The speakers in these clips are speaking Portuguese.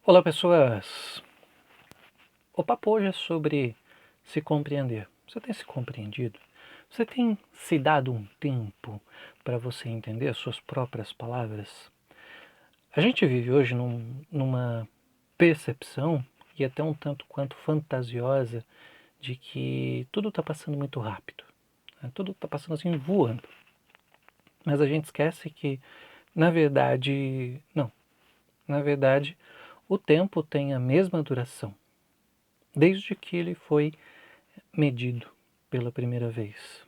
Olá, pessoas! O papo hoje é sobre se compreender. Você tem se compreendido? Você tem se dado um tempo para você entender as suas próprias palavras? A gente vive hoje numa percepção, e até um tanto quanto fantasiosa, de que tudo está passando muito rápido. Né? Tudo está passando assim voando. Mas a gente esquece que, na verdade, não. Na verdade, o tempo tem a mesma duração, desde que ele foi medido pela primeira vez.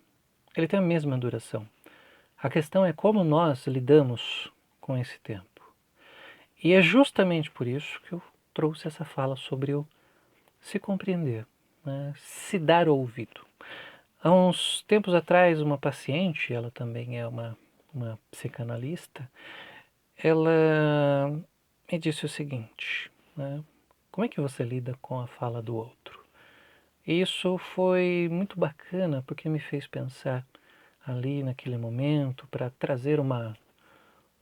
Ele tem a mesma duração. A questão é como nós lidamos com esse tempo. E é justamente por isso que eu trouxe essa fala sobre o se compreender, né? Se dar ouvido. Há uns tempos atrás, uma paciente, ela também é uma psicanalista, ela me disse o seguinte, né? Como é que você lida com a fala do outro? E isso foi muito bacana porque me fez pensar ali naquele momento para trazer uma,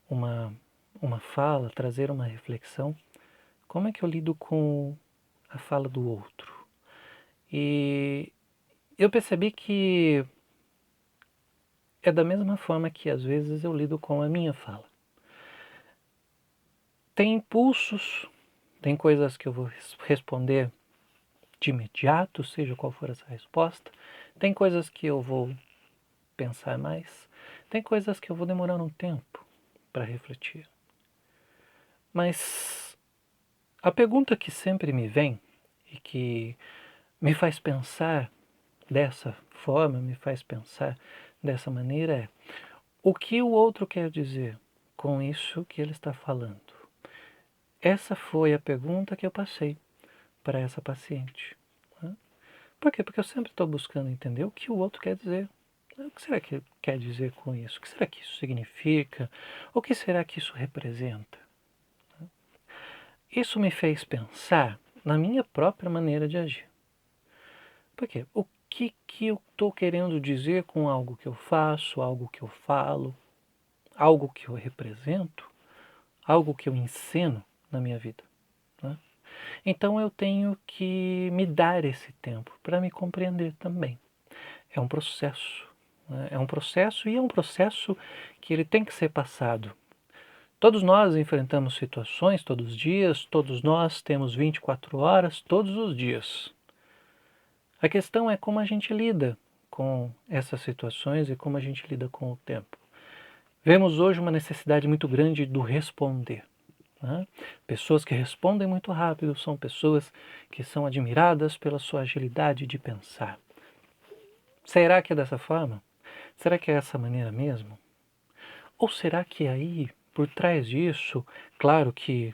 uma fala, trazer uma reflexão. Como é que eu lido com a fala do outro? E eu percebi que é da mesma forma que às vezes eu lido com a minha fala. Tem impulsos, tem coisas que eu vou responder de imediato, seja qual for essa resposta. Tem coisas que eu vou pensar mais. Tem coisas que eu vou demorar um tempo para refletir. Mas a pergunta que sempre me vem e que me faz pensar dessa forma, me faz pensar dessa maneira é: o que o outro quer dizer com isso que ele está falando? Essa foi a pergunta que eu passei para essa paciente. Por quê? Porque eu sempre estou buscando entender o que o outro quer dizer. O que será que ele quer dizer com isso? O que será que isso significa? O que será que isso representa? Isso me fez pensar na minha própria maneira de agir. Por quê? O que eu estou querendo dizer com algo que eu faço, algo que eu falo, algo que eu represento, algo que eu ensino na minha vida? Né? Então eu tenho que me dar esse tempo para me compreender também. É um processo. Né? É um processo e é um processo que ele tem que ser passado. Todos nós enfrentamos situações todos os dias, todos nós temos 24 horas todos os dias. A questão é como a gente lida com essas situações e como a gente lida com o tempo. Vemos hoje uma necessidade muito grande do responder. Né? Pessoas que respondem muito rápido são pessoas que são admiradas pela sua agilidade de pensar. Será que é dessa forma? Será que é essa maneira mesmo? Ou será que aí, por trás disso, claro que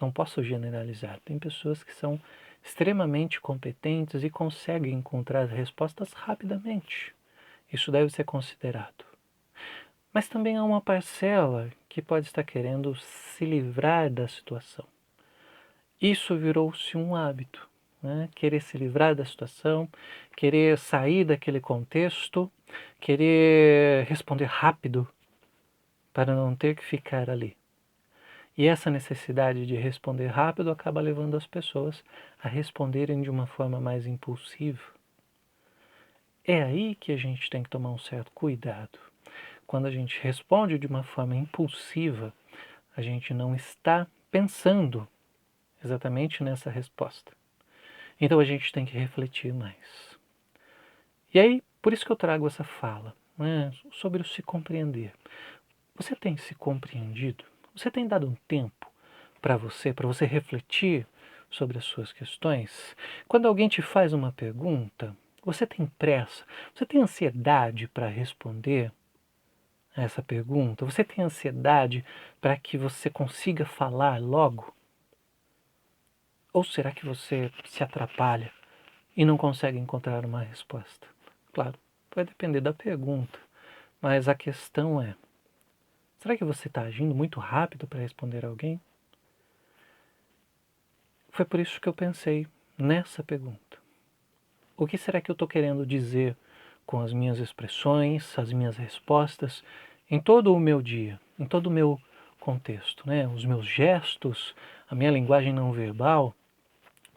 não posso generalizar, tem pessoas que são extremamente competentes e conseguem encontrar respostas rapidamente. Isso deve ser considerado. Mas também há uma parcela que pode estar querendo se livrar da situação. Isso virou-se um hábito, né? Querer se livrar da situação, querer sair daquele contexto, querer responder rápido para não ter que ficar ali. E essa necessidade de responder rápido acaba levando as pessoas a responderem de uma forma mais impulsiva. É aí que a gente tem que tomar um certo cuidado. Quando a gente responde de uma forma impulsiva, a gente não está pensando exatamente nessa resposta. Então a gente tem que refletir mais. E aí, por isso que eu trago essa fala, né, sobre o se compreender. Você tem se compreendido? Você tem dado um tempo para você refletir sobre as suas questões? Quando alguém te faz uma pergunta, você tem pressa? Você tem ansiedade para responder a essa pergunta? Você tem ansiedade para que você consiga falar logo? Ou será que você se atrapalha e não consegue encontrar uma resposta? Claro, vai depender da pergunta, mas a questão é: será que você está agindo muito rápido para responder a alguém? Foi por isso que eu pensei nessa pergunta. O que será que eu estou querendo dizer com as minhas expressões, as minhas respostas, em todo o meu dia, em todo o meu contexto, né? Os meus gestos, a minha linguagem não verbal,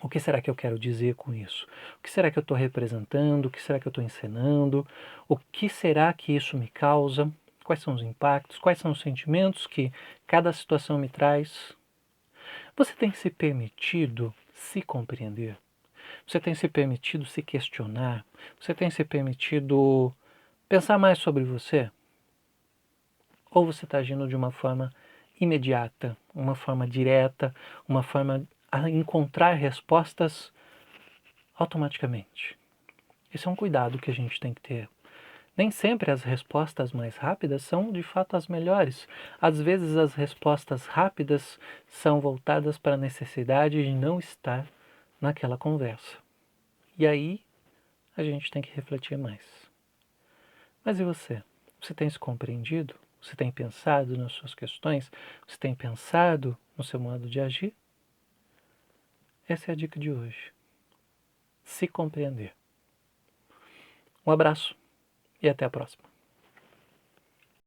o que será que eu quero dizer com isso? O que será que eu estou representando? O que será que eu estou encenando? O que será que isso me causa? Quais são os impactos? Quais são os sentimentos que cada situação me traz? Você tem se permitido se compreender? Você tem se permitido se questionar? Você tem se permitido pensar mais sobre você? Ou você está agindo de uma forma imediata, uma forma direta, uma forma a encontrar respostas automaticamente? Esse é um cuidado que a gente tem que ter. Nem sempre as respostas mais rápidas são de fato as melhores. Às vezes as respostas rápidas são voltadas para a necessidade de não estar naquela conversa. E aí a gente tem que refletir mais. Mas e você? Você tem se compreendido? Você tem pensado nas suas questões? Você tem pensado no seu modo de agir? Essa é a dica de hoje. Se compreender. Um abraço e até a próxima.